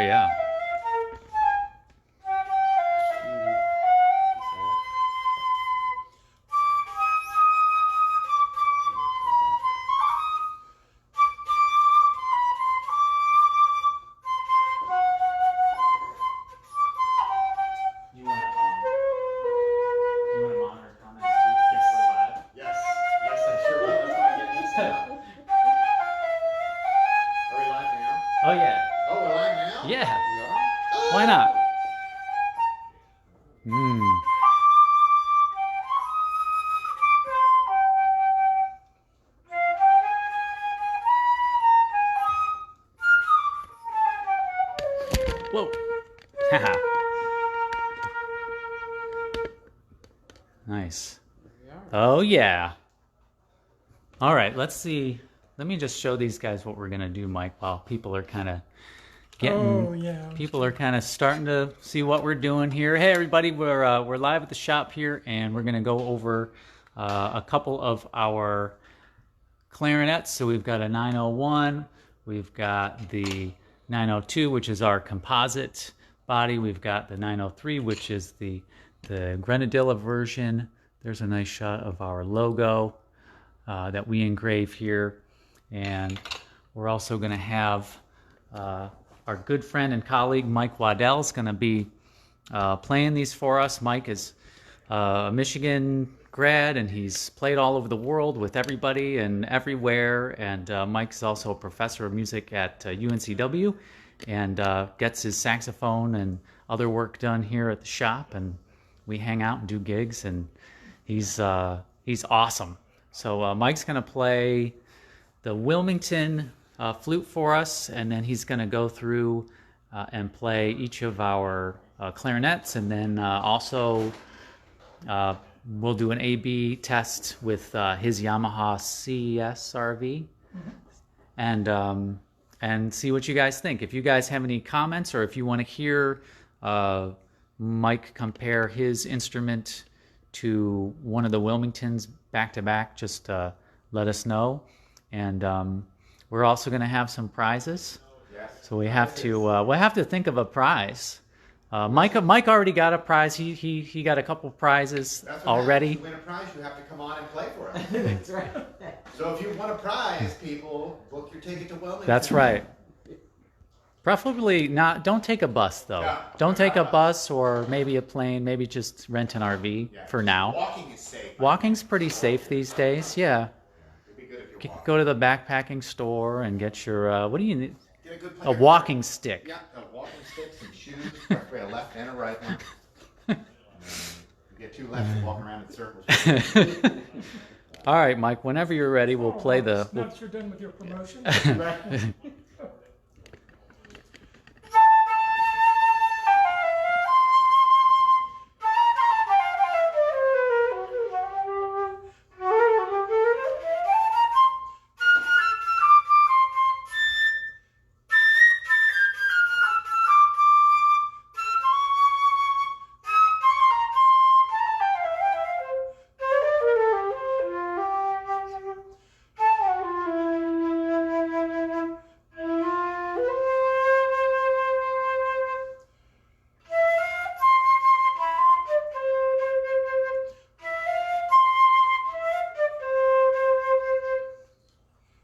yeah. Oh, yeah. Oh, we're live now? Yeah. We are? Oh. Why not? Hmm. Whoa. Haha. Nice. Oh, yeah. All right, let's see. Let me just show these guys what we're going to do, Mike, while people are kind of getting... Oh, yeah. People are kind of starting to see what we're doing here. Hey, everybody, we're live at the shop here, and we're going to go over a couple of our clarinets. So we've got a 901. We've got the 902, which is our composite body. We've got the 903, which is the Grenadilla version. There's a nice shot of our logo that we engrave here. And we're also going to have our good friend and colleague Mike Waddell is going to be playing these for us. Mike is a Michigan grad, and he's played all over the world with everybody and everywhere. And Mike's also a professor of music at UNCW, and gets his saxophone and other work done here at the shop. And we hang out and do gigs, and he's awesome. So Mike's going to play the Wilmington flute for us, and then he's going to go through and play each of our clarinets, and then also we'll do an A/B test with his Yamaha CSRV, and see what you guys think. If you guys have any comments, or if you want to hear Mike compare his instrument to one of the Wilmingtons back to back, just let us know. And we're also going to have some prizes. Yes. So we have to we'll have to think of a prize. Mike already got a prize. He got a couple prizes That's what already. happens. To win a prize, you have to come on and play for us. That's right. So if you want a prize, people, book your ticket to Wilmington. That's right. Preferably not. Don't take a bus though. No, Don't take a bus, or maybe a plane. Maybe just rent an RV for now. Walking is safe. Walking's pretty safe these days. Yeah. It'd be good if you're walking. Go to the backpacking store and get your what do you need? Get a good A player. walking stick. Yeah, a walking stick, some shoes, preferably a left and a right one. And then you get two lefts and walk around in circles. All right, Mike. Whenever you're ready, we'll play the. Now that you're done with your promotion.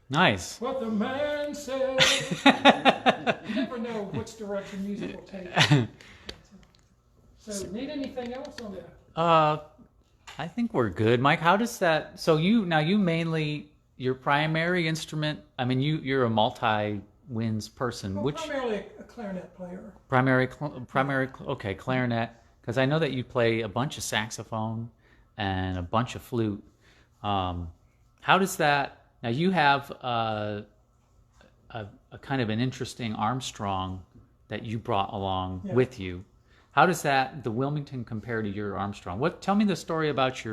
Nice. What the man said. You never know which direction music will take. So, need anything else on that? I think we're good, Mike. How does that? So you mainly your primary instrument. I mean, you're a multi-winds person. Well, Which primarily a clarinet player. primary? Okay, clarinet. Because I know that you play a bunch of saxophone and a bunch of flute. How does that? Now you have a kind of an interesting Armstrong that you brought along with you. How does the Wilmington compare to your Armstrong? Tell me the story about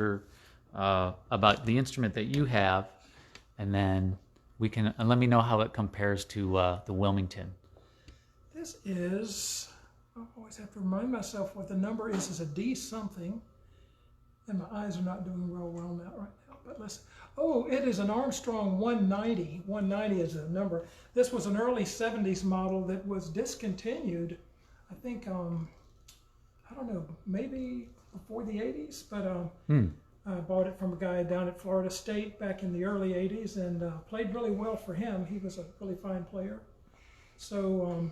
about the instrument that you have, and then let me know how it compares to the Wilmington. This is, I always have to remind myself what the number is. It's a D something, and my eyes are not doing real well on that right now. But let's. Oh, it is an Armstrong 190. 190 is a number. This was an early 70s model that was discontinued. I think I don't know, maybe before the 80s, but I bought it from a guy down at Florida State back in the early 80s and played really well for him. He was a really fine player. So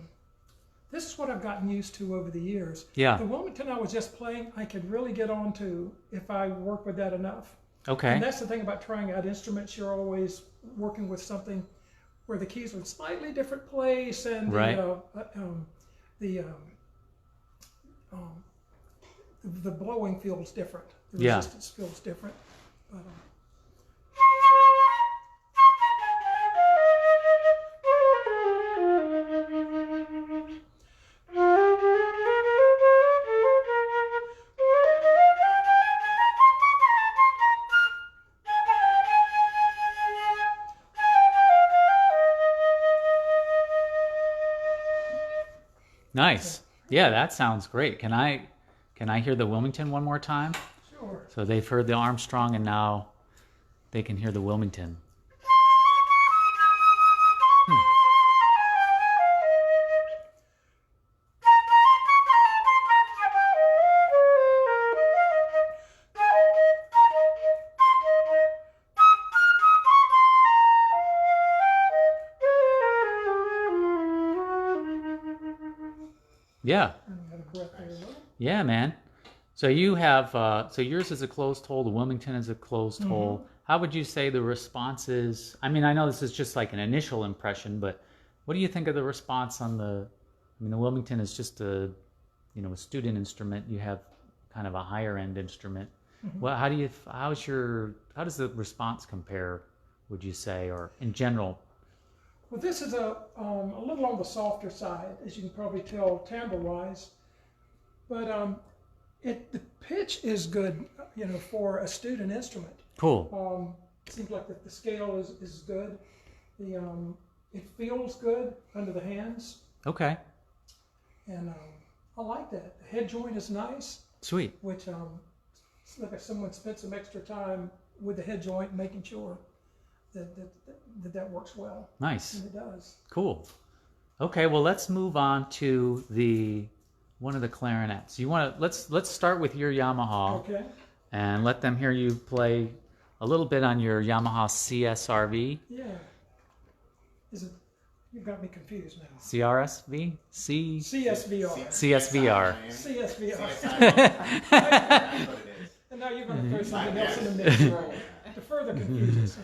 this is what I've gotten used to over the years. Yeah. The Wilmington I was just playing, I could really get on to if I work with that enough. Okay. And that's the thing about trying out instruments. You're always working with something where the keys are in a slightly different place and the blowing feels different. The resistance feels different. But, Nice. Yeah, that sounds great. Can I hear the Wilmington one more time? sure. So they've heard the Armstrong and now they can hear the Wilmington. Yeah. Yeah, man. So you have, so yours is a closed hole, the Wilmington is a closed hole. How would you say the response is? I mean, I know this is just like an initial impression, but what do you think of the response on the, I mean, the Wilmington is just a, you know, a student instrument. You have kind of a higher end instrument. Well, how does the response compare, would you say, or in general? Well, this is a little on the softer side, as you can probably tell timbre-wise. But the pitch is good, you know, for a student instrument. Cool. It seems like the scale is good. It feels good under the hands. Okay. And I like that. The head joint is nice. Sweet. Which it's like if someone spent some extra time with the head joint, making sure that works well. Nice. And it does. Cool. Okay, well let's move on to one of the clarinets. You want to let's start with your Yamaha. Okay. And let them hear you play a little bit on your Yamaha CSRV. Yeah. You've got me confused now. CRSV? CSVR. CSVR. CSVR. That's what it is. And now you're going to throw something else in the mix to further confuse us.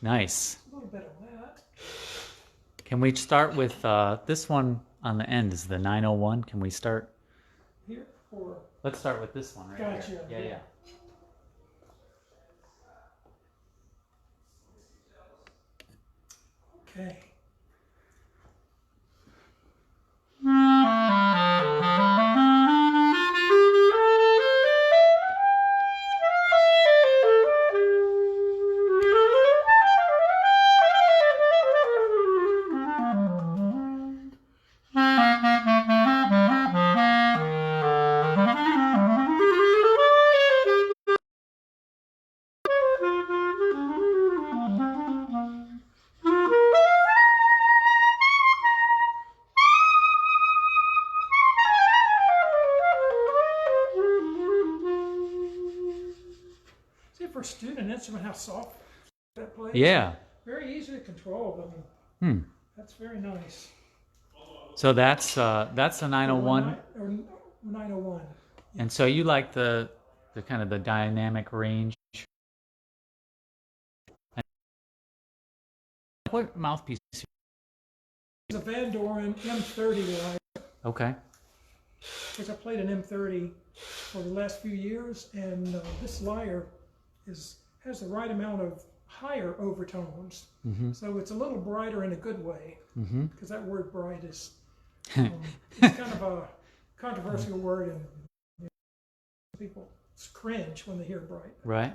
Nice. A little bit of that. Can we start with this one on the end is the 901. Can we start? Here or Let's start with this one right Gotcha. here. Yeah. okay. See, for a student instrument, how soft that plays. Yeah. Very easy to control. I mean, that's very nice. So that's a 901. Or 901. And so you like the kind of the dynamic range. What mouthpiece? It's a Van Doren M30 line, Okay. which I played an M30 for the last few years, and this lyre has the right amount of higher overtones. So it's a little brighter in a good way, because that word bright is It's kind of a controversial word, and people cringe when they hear bright. Right.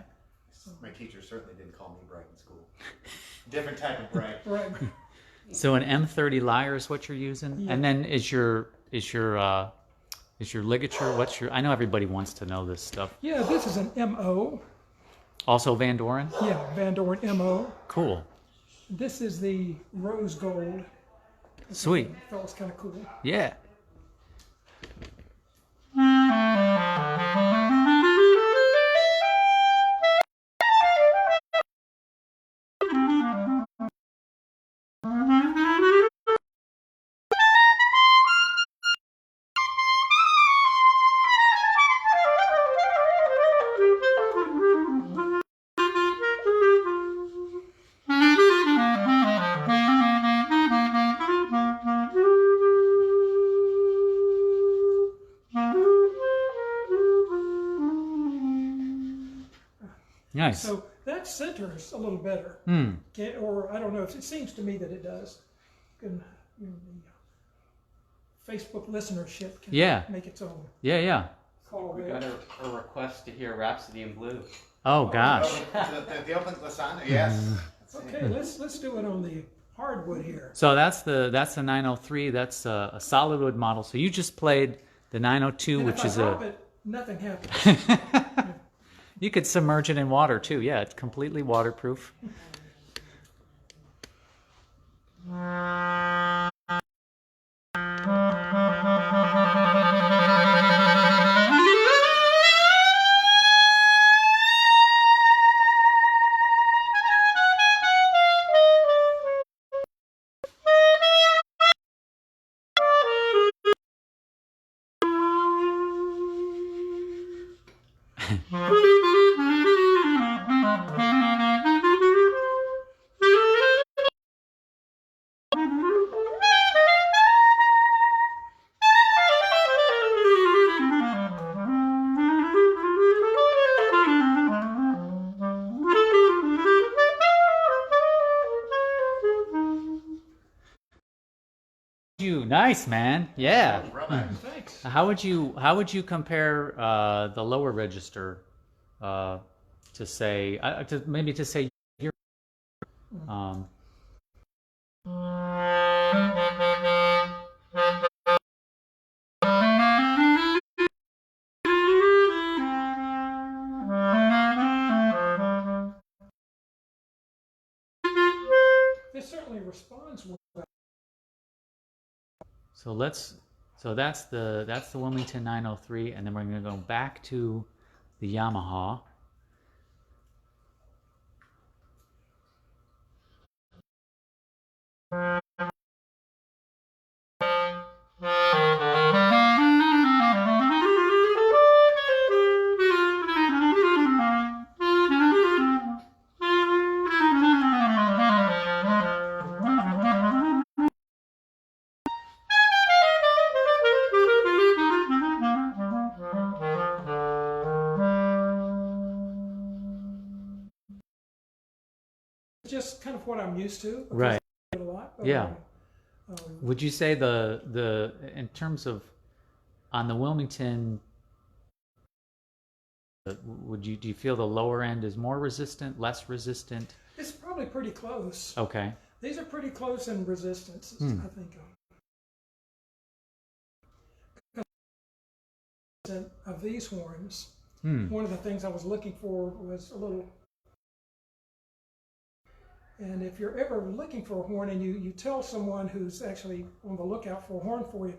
So, My teacher certainly didn't call me bright in school. Different type of bright. right. So an M30 lyre is what you're using, Yeah. and then is your ligature? What's your? I know everybody wants to know this stuff. Yeah, this is an MO. Also Van Doren. Yeah, Van Doren MO. Cool. This is the rose gold. Sweet. I thought it was kind of cool. Yeah. Nice. So that centers a little better. Or I don't know, it seems to me that it does. Can, the Facebook listenership can make its own Yeah. call We there. got a request to hear Rhapsody in Blue. Oh gosh. The open glissando, yes. Okay, let's do it on the hardwood here. So that's the 903. That's a solid wood model. So you just played the 902, And which if I is drop it, nothing happens. You could submerge it in water too. Yeah, it's completely waterproof. Nice, man. Yeah. Thanks. How would you compare the lower register to say your It certainly responds well. So that's the Wilmington 903, and then we're going to go back to the Yamaha. Just kind of what I'm used to. because Right. I do it a lot. Yeah. Would you say the in terms of on the Wilmington, do you feel the lower end is more resistant, less resistant? It's probably pretty close. Okay. These are pretty close in resistance, I think. Of these horns, one of the things I was looking for was a little. And if you're ever looking for a horn and you tell someone who's actually on the lookout for a horn for you,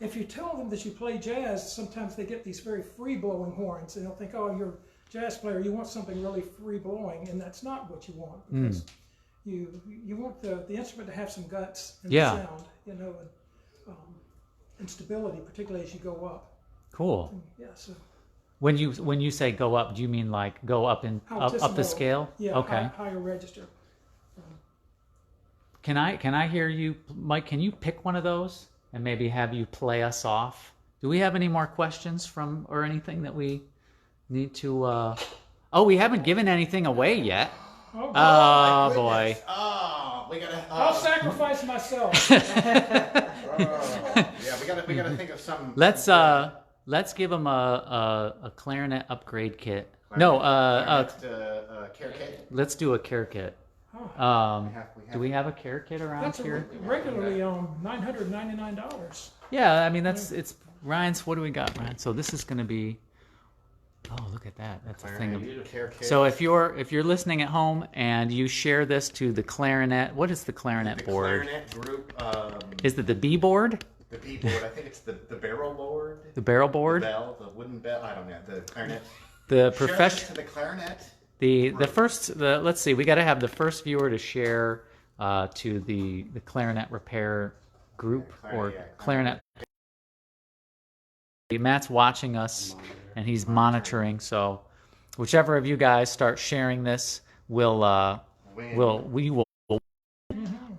if you tell them that you play jazz, sometimes they get these very free-blowing horns. And they'll think, oh, you're a jazz player, you want something really free-blowing, and that's not what you want. Because you want the instrument to have some guts and sound, and stability, particularly as you go up. Cool. And, yeah, so When you say go up, do you mean like go up in up the altissimo. scale? Yeah, Okay. higher register. Can I hear you, Mike? Can you pick one of those and maybe have you play us off? Do we have any more questions from or anything that we need to? Oh, we haven't given anything away yet. Oh, Oh my boy. goodness. Oh, we gotta. I'll sacrifice myself. we gotta think of some. Let's give him a clarinet upgrade kit. No, care kit. let's do a care kit. Oh, Do we have a care kit around that's here? regularly $999. Yeah, I mean it's Ryan's. What do we got, Ryan? So this is going to be. Oh, look at that! That's a thing of. Care kit. So if you're listening at home and you share this to the clarinet, what is the clarinet board? Clarinet group. Is it the B board? The B board. I think it's the barrel board. The barrel board? The bell, the wooden bell. I don't know. The clarinet. The Share profession. this to the clarinet. The first. Let's see. We got to have the first viewer to share to the clarinet repair group or clarinet. Matt's watching us and he's monitoring. So whichever of you guys start sharing this, we will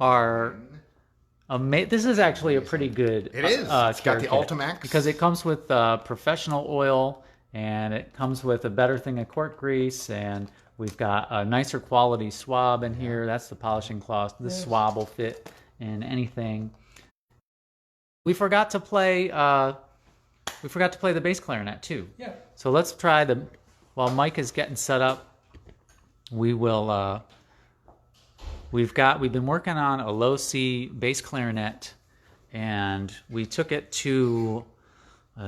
our. This is actually a pretty good. It is. It's got the kit Ultimax. because it comes with professional oil and it comes with a better thing of cork grease, and we've got a nicer quality swab in here. That's the polishing cloth. This swab will fit in anything. We forgot to play. We forgot to play the bass clarinet too. Yeah. So let's try while Mike is getting set up. We will. We've been working on a low C bass clarinet, and we took it to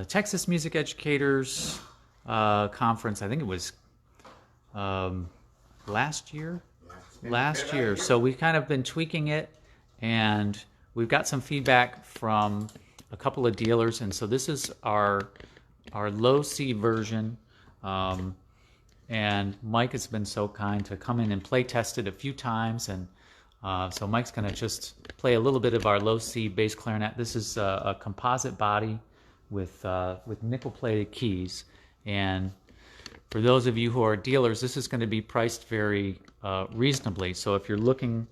Texas Music Educators conference. I think it was last year. Last year. So we've kind of been tweaking it, and we've got some feedback from a couple of dealers, and so this is our low C version. And Mike has been so kind to come in and play test it a few times, and so Mike's going to just play a little bit of our low C bass clarinet. This is a composite body with nickel-plated keys, and for those of you who are dealers, this is going to be priced very reasonably. So if you're looking,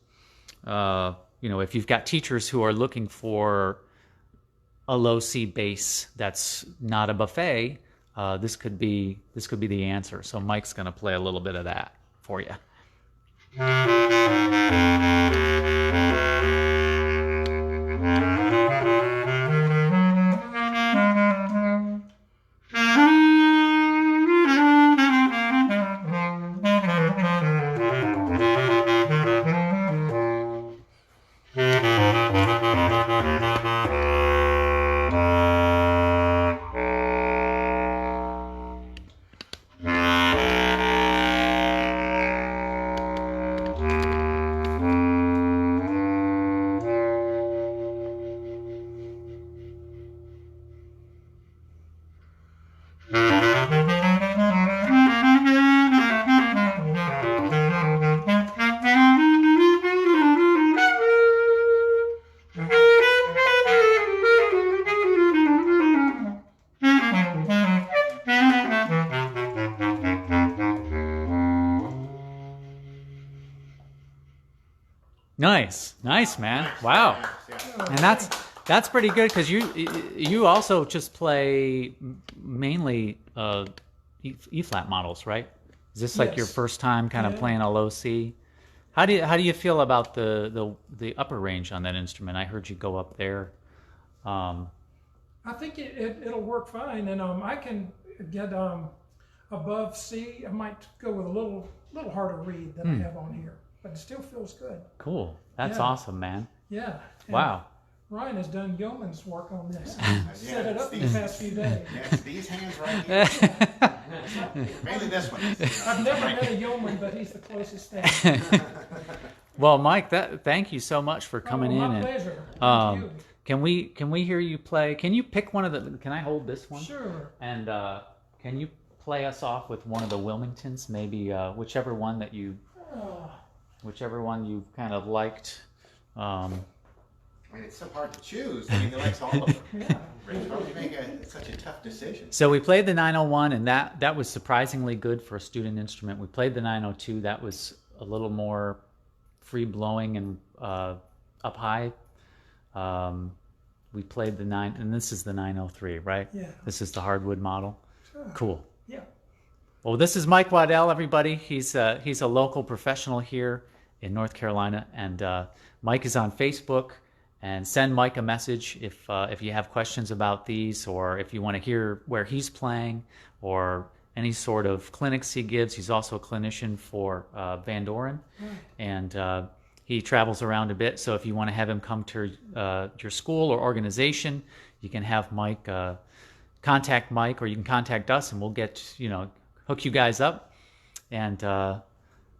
if you've got teachers who are looking for a low C bass that's not a buffet, this could be the answer. So Mike's going to play a little bit of that for you. Nice, man. Wow. And that's pretty good because you also just play mainly E flat models, right? Is this like your first time kind of playing a low C? How do you feel about the upper range on that instrument? I heard you go up there. I think it'll work fine, and I can get above C. I might go with a little harder reed than I have on here, but it still feels good. Cool. That's awesome, man. Yeah. And wow. Ryan has done yeoman's work on this. Set it up the past few days. Yes, these hands right here. Mainly this one. I've never met a yeoman, but he's the closest thing. Well, Mike, thank you so much for coming in. My pleasure. Thank you. Can we hear you play? Can you pick one of the? Can I hold this one? Sure. And can you play us off with one of the Wilmingtons? Maybe whichever one that you. Whichever one you kind of liked. I mean, it's so hard to choose. I mean, he likes all of them. Yeah. How do you make such a tough decision? So we played the 901, and that was surprisingly good for a student instrument. We played the 902. That was a little more free blowing and up high. We played the 9, and this is the 903, right? Yeah. This is the hardwood model. Sure. Cool. Yeah. Well, this is Mike Waddell, everybody. He's a local professional here in North Carolina, and Mike is on Facebook and send Mike a message if you have questions about these, or if you want to hear where he's playing, or any sort of clinics he gives. He's also a clinician for Van Doren, and he travels around a bit. So if you want to have him come to your school or organization, you can have Mike contact Mike, or you can contact us, and we'll get hook you guys up. And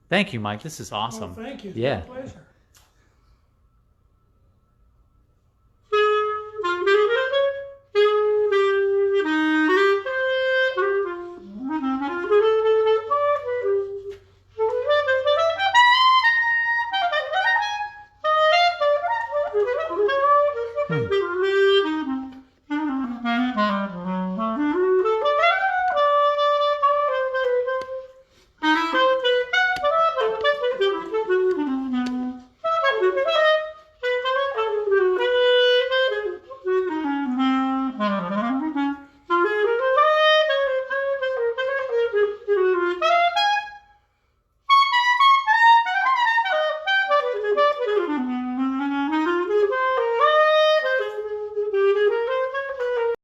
thank you, Mike. This is awesome. Well, thank you. It's Yeah. my pleasure.